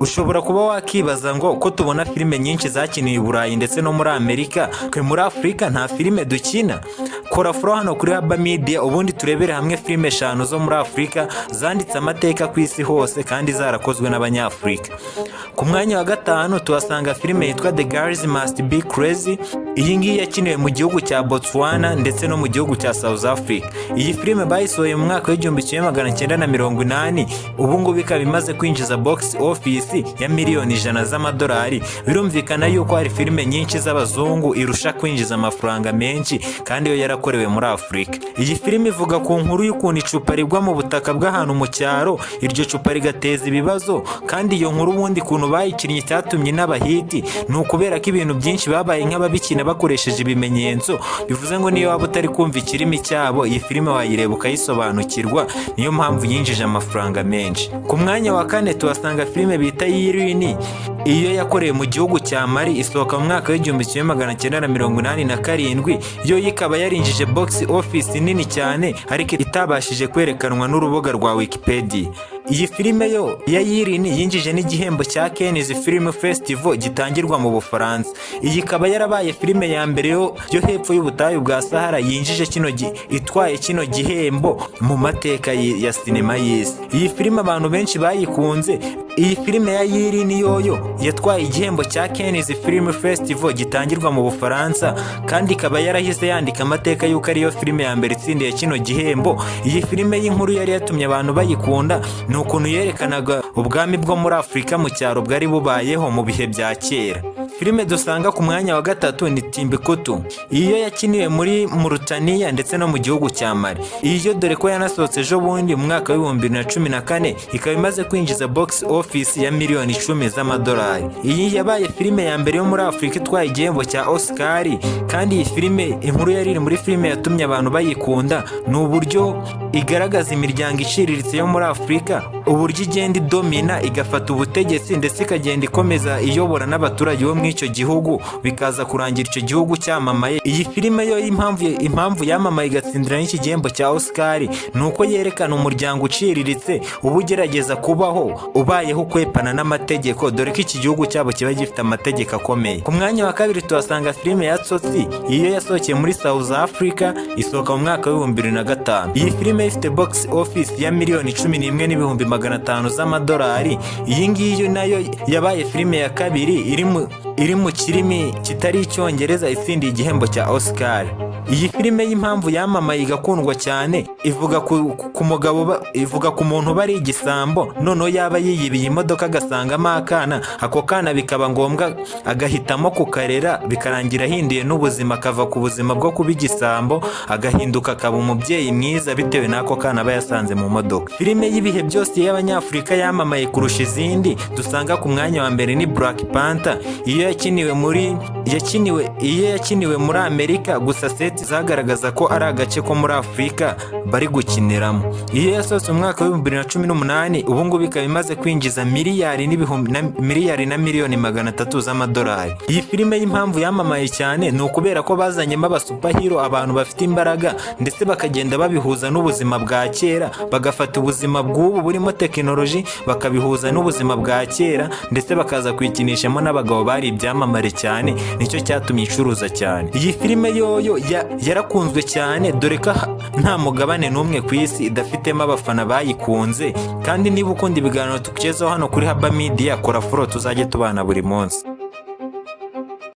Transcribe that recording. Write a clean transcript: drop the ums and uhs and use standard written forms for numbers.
Ushobora kuba wakibaza ngo ko tubona filime nyinshi zakiniwe i Burayi ndetse no muri Amerika, twe muri Afurika nta filime dukina? Kora follow hano kuri HABA Media ubundi turebere hamwe filime 5 zo muri Afurika zanditse amateka ku isi hose kandi zarakozwe n'Abanyafurika. Ku mwanya wa 5 tuhasanga filime yitwa The Girls Must Be Crazy. Iyi ngiyi yakiniwe mu gihugu cya Botswana ndetse no mu gihugu cya South Africa. Iyi filime bayisohoye mu mwaka w'1980, ubu ngubu ikaba imaze kwinjiza box office ya miliyoni 100 z'amadolari. Birumvikana yuko hari filime nyinshi z'abazungu irusha kwinjiza amafaranga menshi kandi yo yarakorewe muri Afurika. Iyi filime ivuga ku nkuru y'ukuntu icupa rigwa mu butaka bw'ahantu mu cyaro, iryo cupa rigateza ibibazo, kandi iyo nkuru ubundi kuntu bayikinnye cyatumye n'abahiti ni ukubera ko ibintu byinshi babaye nk'ababikina bakoresheje ibimenyetso. Bivuze ngo niyo waba utari kumva ikirimi cyabo, iyi filime wayireba ukayisobanukirwa, niyo mpamvu yinjije amafaranga menshi. Ku mwanya wa 4 tuhasanga filime bita Muri. Iyo yakorewe mu gihugu cya Muri, isohoka mu mwaka w'1987, yo ikaba yarinjije box office nini cyane ariko itabashije kwerekanwa n'urubuga rwa Wikipedia. Iyi filime yo ya Muri yinjije n'igihembo cya Cannes Film Festival gitangirwa mu Bufaransa. Iyi ikaba yarabaye filime ya mbere yo hepfo y'ubutayu bwa Sahara yinjije itwaye kino gihembo mu mateka ya sinema y'isi. Iyi filime abantu benshi bayikunze. Iyi filime ya Muri yoyo yatwaye igihembo cya Cannes Film Festival gitangirwa mu Bufaransa kandi ikaba yarahise yandika amateka yuko ariyo filime ya mbere itsindiye kino gihembo. Iyi filime y'inkuru yari yatumye abantu bayikunda ni ukuntu yerekanaga ubwami bwo muri Afurika mu cyaro bwari bubayeho mu bihe bya kera. Filime dusanga ku mwanya wa 3 ni Timbuktu. Iyo yakiniwe muri Mauritania ndetse no mu gihugu cya Mali. Iyo dore ko yanasohotse ejo bundi mu mwaka wa 2014, ikaba imaze kwinjiza box office ya miliyoni 10 z'amadolari. Iyi yabaye filime ya mbere yo muri Afurika itwaye igihembo cya Oscar, kandi iyi filime inkuru yari iri muri filime yatumye abantu bayikunda ni uburyo igaragaza imiryango iciriritse yo muri Afurika, uburyo igenda idomina igafata ubutegetsi ndetse ikagenda ikomeza iyobora n'abaturage bo muri icyo gihugu, bikaza kurangira icyo gihugu cyamamaye. Iyi filime yo impamvu yamamaye igatsindira n'iki gihembo cya Oscar ni uko yerekana umuryango uciriritse uba ugerageza kubaho ubayeho kwepana n'amategeko, dore ko iki gihugu cyabo kiba gifite amategeko akomeye. Ku mwanya wa 2 tuhasanga filime ya Tsotsi. Iyo yasohokeye muri South Africa, isohoka mu mwaka wa 2005. Iyi filime ifite box office ya miliyoni 11,500 z'amadolari. Iyi ngiyo nayo yabaye filime ya kabiri iri mu kirimi kitari icyongereza itsindiye igihembo cya Oscar. Iyi filime y'impamvu yamamaye igakundwa cyane ivuga ivuga ku muntu bari igisambo, noneho yaba yiyibiye imodoka agasangamo akana, ako kana bikaba ngombwa agahitamo kukarera, bikarangira ahinduye n'ubuzima, akava ku buzima bwo kuba igisambo agahinduka akaba umubyeyi mwiza bitewe n'ako kana aba yasanze mu modoka. Filime y'ibihe byose y'Abanyafurika yamamaye kurusha izindi dusanga ku mwanya wa mbere ni Black Panther. Iyo yakiniwe muri Amerika, gusa set zagaragaza ko ari agace ko muri Afurika bari gukiniramo. Iyo yasohotse mu mwaka wa 2018, ubu ngubu ikaba imaze kwinjiza miliyari na miliyoni 300 z'amadolari. Iyi filime y'impamvu yamamaye cyane ni ukubera ko bazanyemo abasupahero, abantu bafite imbaraga ndetse bakagenda babihuza n'ubuzima bwa kera, bagafata ubuzima bw'ubu burimo tekinoloji bakabihuza n'ubuzima bwa kera ndetse bakaza kwikinishamo n'abagabo bari ibyamamare cyane, nicyo cyatumye icuruza cyane. Iyi filime yoyo yarakunzwe cyane, dore ko nta mugabane n'umwe ku isi idafitemo abafana bayikunze. Kandi niba ukunda ibiganiro tukugezaho hano kuri HABA Media, kora follow tuzajye tubana buri munsi.